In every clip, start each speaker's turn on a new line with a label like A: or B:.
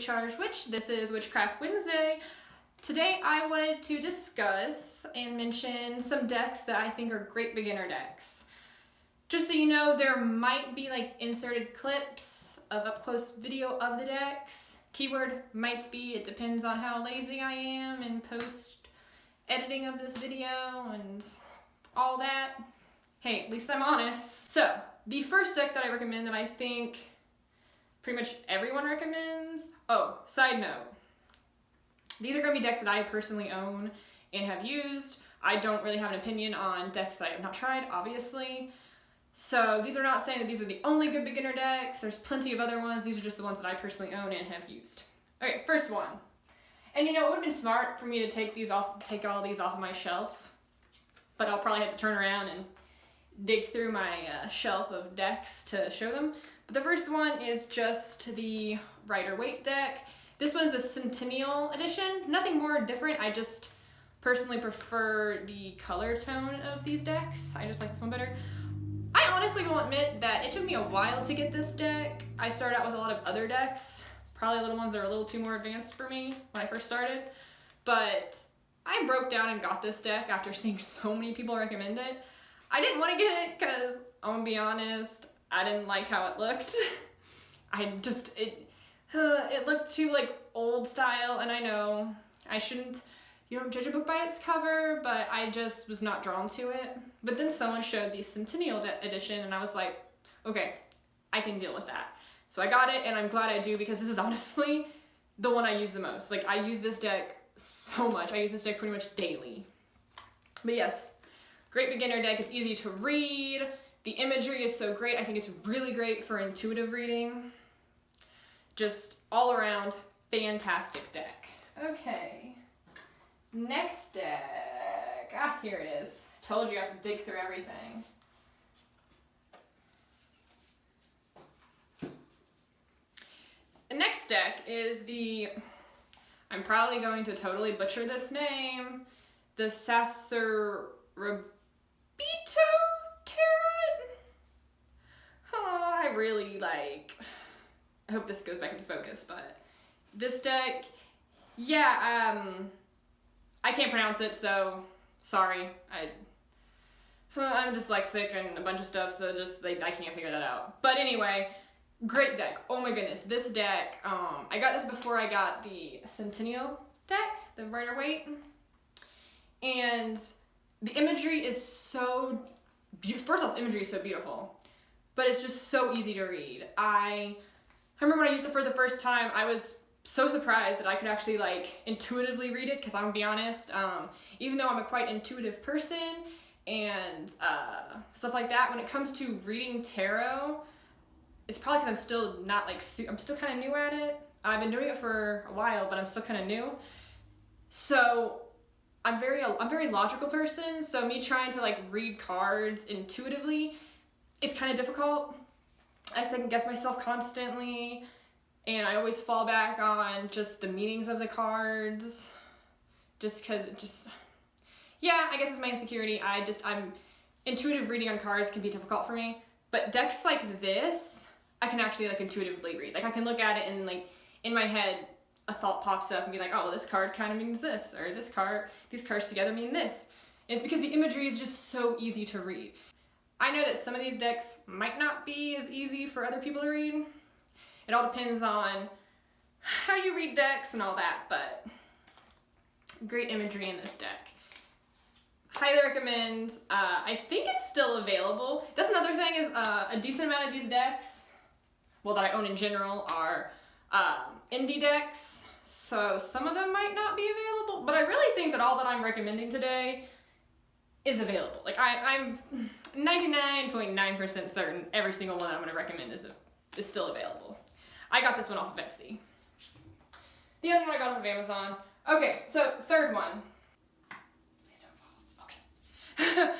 A: Charged Witch. This is Witchcraft Wednesday. Today I wanted to discuss and mention some decks that I think are great beginner decks. Just so you know, there might be like inserted clips of up-close video of the decks. Keyword might be, it depends on how lazy I am in post-editing of this video and all that. Hey, at least I'm honest. So, the first deck that I recommend that I think pretty much everyone recommends. Oh, side note. These are going to be decks that I personally own and have used. I don't really have an opinion on decks that I have not tried, obviously. So these are not saying that these are the only good beginner decks. There's plenty of other ones. These are just the ones that I personally own and have used. Okay, first one. And you know, it would have been smart for me to take all these off of my shelf. But I'll probably have to turn around and dig through my shelf of decks to show them. But the first one is just the Rider-Waite deck. This one is the Centennial edition. Nothing more different. I just personally prefer the color tone of these decks. I just like this one better. I honestly will admit that it took me a while to get this deck. I started out with a lot of other decks, probably little ones that are a little too more advanced for me when I first started. But I broke down and got this deck after seeing so many people recommend it. I didn't want to get it because, I'm gonna be honest, I didn't like how it looked. It looked too like old style, and I know you don't judge a book by its cover, but I just was not drawn to it. But then someone showed the Centennial edition, and I was like, okay, I can deal with that. So I got it, and I'm glad I do, because this is honestly the one I use the most. Like, I use this deck so much. I use this deck pretty much daily. But yes, great beginner deck. It's easy to read. The imagery is so great. I think it's really great for intuitive reading. Just all around fantastic deck. Okay, next deck. Here it is. Told you I have to dig through everything. The next deck is I'm probably going to totally butcher this name, the Sacerabito Tarot? Oh, I hope this goes back into focus, but this deck, yeah, I can't pronounce it, so sorry. I'm dyslexic and a bunch of stuff, so I can't figure that out. But anyway, great deck. Oh my goodness, this deck, I got this before I got the Centennial deck, the Rider-Waite, and the imagery is so beautiful. First off, the imagery is so beautiful, but it's just so easy to read. I remember when I used it for the first time, I was so surprised that I could actually intuitively read it, because I'm gonna be honest, even though I'm a quite intuitive person and stuff like that, when it comes to reading tarot, it's probably because I'm still not I'm still kind of new at it. I've been doing it for a while, but I'm still kind of new. So I'm a very logical person, so me trying to read cards intuitively, it's kind of difficult. I second guess myself constantly, and I always fall back on just the meanings of the cards, just because yeah, I guess it's my insecurity. I'm intuitive reading on cards can be difficult for me, but decks like this, I can actually intuitively read. I can look at it and in my head, a thought pops up and be like, oh, well, this card kind of means this, or these cards together mean this. And it's because the imagery is just so easy to read. I know that some of these decks might not be as easy for other people to read. It all depends on how you read decks and all that, but great imagery in this deck. Highly recommend. I think it's still available. That's another thing is a decent amount of these decks, well, that I own in general, are indie decks. So some of them might not be available, but I really think that all that I'm recommending today is available. I'm 99.9% certain every single one that I'm going to recommend is still available. I got this one off of Etsy. The other one I got off of Amazon. Okay, so third one. Please don't fall. Okay.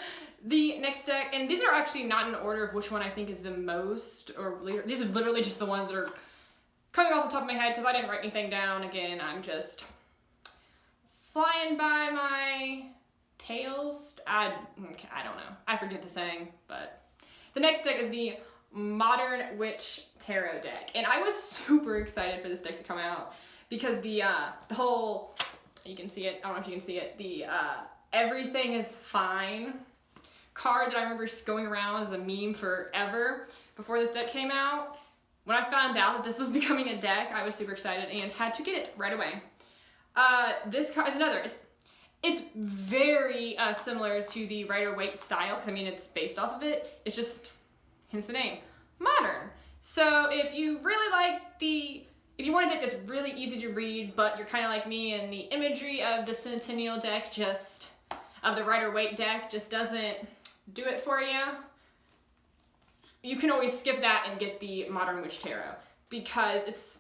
A: The next deck, and these are actually not in order of which one I think is the most, or these are literally just the ones that are coming off the top of my head because I didn't write anything down. Again, I'm just flying by my tails. I don't know. I forget the saying, but the next deck is the Modern Witch Tarot deck. And I was super excited for this deck to come out because the whole, you can see it, I don't know if you can see it, the everything is fine card that I remember going around as a meme forever before this deck came out. When I found out that this was becoming a deck, I was super excited and had to get it right away. This card is another, it's very similar to the Rider-Waite style, because I mean it's based off of it. It's just, hence the name, modern. So if you really like if you want a deck that's really easy to read, but you're kind of like me and the imagery of the Centennial deck of the Rider-Waite deck just doesn't do it for you, you can always skip that and get the Modern Witch Tarot, because it's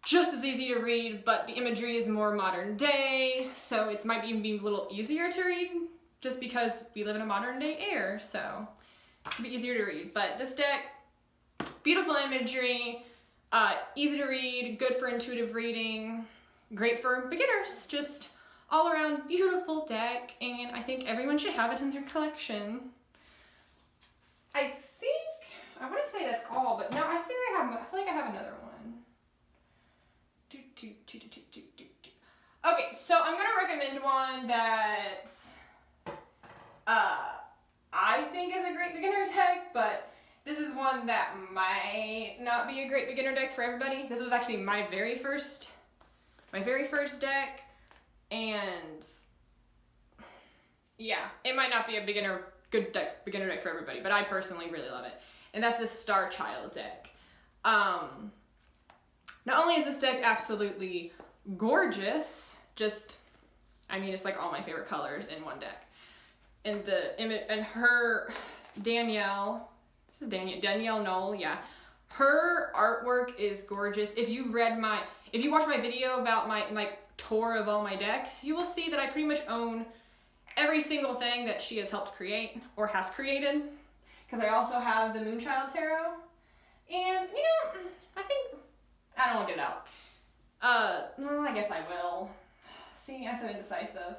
A: just as easy to read, but the imagery is more modern day, so it might even be a little easier to read, just because we live in a modern day era, so it can be easier to read. But this deck, beautiful imagery, easy to read, good for intuitive reading, great for beginners, just all around beautiful deck, and I think everyone should have it in their collection. I want to say that's all, but no, I feel like I have another one. Okay, so I'm gonna recommend one that I think is a great beginner deck, but this is one that might not be a great beginner deck for everybody. This was actually my very first deck, and yeah, it might not be a beginner deck for everybody, but I personally really love it. And that's the Star Child deck. Not only is this deck absolutely gorgeous, it's like all my favorite colors in one deck. And Danielle Knoll, yeah. Her artwork is gorgeous. If you watch my video about my tour of all my decks, you will see that I pretty much own every single thing that she has helped create or has created. Because I also have the Moonchild Tarot. And, I don't want to get it out. I guess I will. See, I'm so indecisive.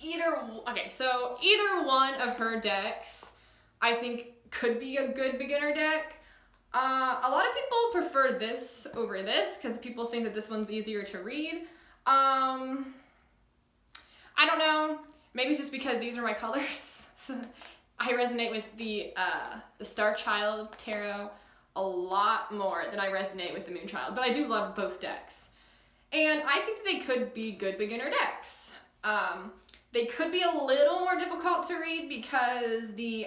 A: Either one of her decks, I think, could be a good beginner deck. A lot of people prefer this over this, because people think that this one's easier to read. I don't know. Maybe it's just because these are my colors. I resonate with the Star Child Tarot a lot more than I resonate with the Moonchild, but I do love both decks. And I think that they could be good beginner decks. They could be a little more difficult to read because the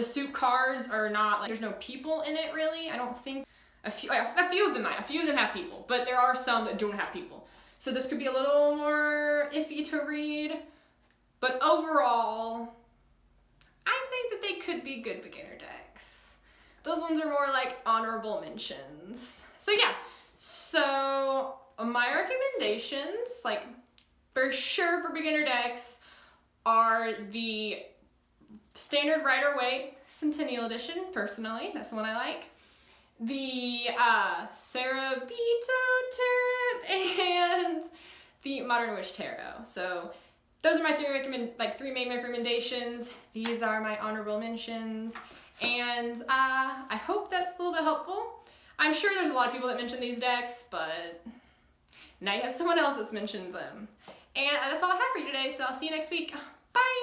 A: soup cards are not, there's no people in it really. I don't think, a few of them might. A few of them have people, but there are some that don't have people. So this could be a little more iffy to read, but overall, I think that they could be good beginner decks. Those ones are more like honorable mentions. So yeah, so my recommendations, for sure for beginner decks, are the standard Rider-Waite Centennial Edition, personally, that's the one I like. The Sarabito Tarot and the Modern Witch Tarot. So those are my three main recommendations. These are my honorable mentions, and I hope that's a little bit helpful. I'm sure there's a lot of people that mention these decks, but now you have someone else that's mentioned them. And that's all I have for you today, so I'll see you next week. Bye!